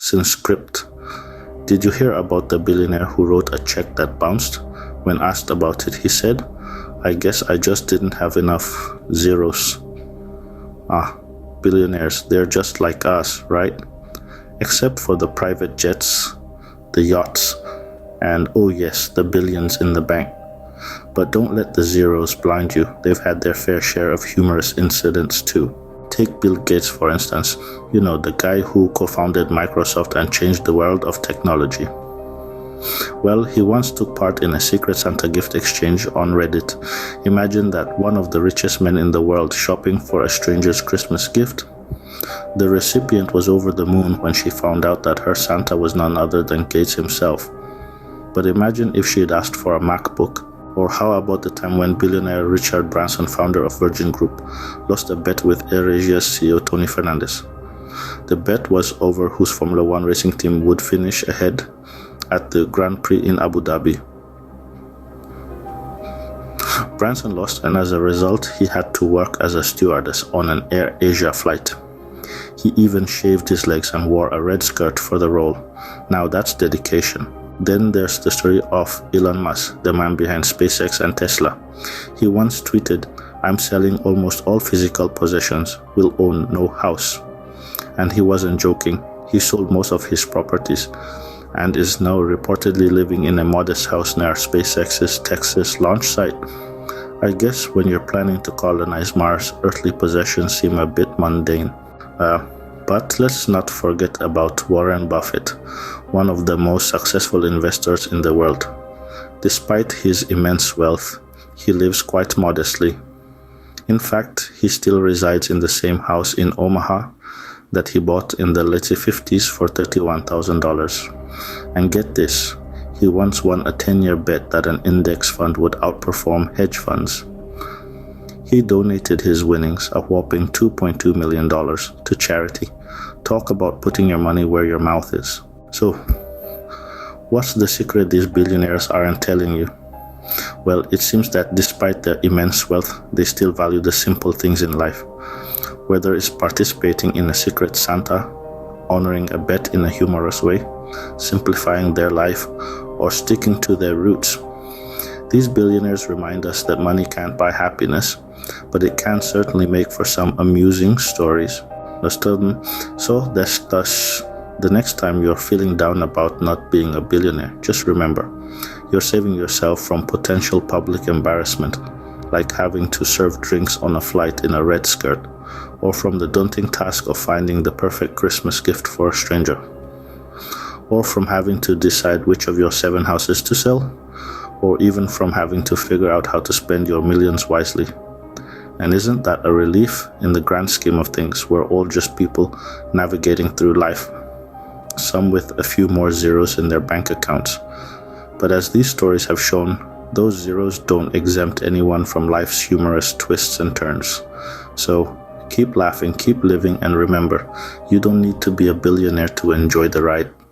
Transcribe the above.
sin script. Did you hear about the billionaire who wrote a check that bounced? When asked about it, he said, "I guess I just didn't have enough zeros." Billionaires, they're just like us, right? Except for the private jets, the yachts, and oh yes, the billions in the bank. But don't let the zeros blind you. They've had their fair share of humorous incidents too. Take Bill Gates, for instance. You know, the guy who co-founded Microsoft and changed the world of technology. Well, he once took part in a secret Santa gift exchange on Reddit. Imagine that, one of the richest men in the world shopping for a stranger's Christmas gift. The recipient was over the moon when she found out that her Santa was none other than Gates himself. But imagine if she had asked for a MacBook. Or how about the time when billionaire Richard Branson, founder of Virgin Group, lost a bet with AirAsia's CEO Tony Fernandez? The bet was over whose Formula One racing team would finish ahead at the Grand Prix in Abu Dhabi. Branson lost, and as a result, he had to work as a stewardess on an AirAsia flight. He even shaved his legs and wore a red skirt for the role. Now that's dedication. Then there's the story of Elon Musk, the man behind SpaceX and Tesla. He once tweeted, "I'm selling almost all physical possessions, will own no house." And he wasn't joking. He sold most of his properties and is now reportedly living in a modest house near SpaceX's Texas launch site. I guess when you're planning to colonize Mars, earthly possessions seem a bit mundane. But let's not forget about Warren Buffett, one of the most successful investors in the world. Despite his immense wealth, he lives quite modestly. In fact, he still resides in the same house in Omaha that he bought in the late 50s for $31,000. And get this, he once won a 10-year bet that an index fund would outperform hedge funds. He donated his winnings, a whopping $2.2 million, to charity. Talk about putting your money where your mouth is. So, what's the secret these billionaires aren't telling you? Well, it seems that despite their immense wealth, they still value the simple things in life. Whether it's participating in a secret Santa, honoring a bet in a humorous way, simplifying their life, or sticking to their roots. These billionaires remind us that money can't buy happiness, but it can certainly make for some amusing stories. So thus, the next time you're feeling down about not being a billionaire, just remember, you're saving yourself from potential public embarrassment, like having to serve drinks on a flight in a red skirt, or from the daunting task of finding the perfect Christmas gift for a stranger, or from having to decide which of your 7 houses to sell, or even from having to figure out how to spend your millions wisely. And isn't that a relief? In the grand scheme of things, we're all just people navigating through life, some with a few more zeros in their bank accounts. But as these stories have shown, those zeros don't exempt anyone from life's humorous twists and turns. So keep laughing, keep living, and remember, you don't need to be a billionaire to enjoy the ride.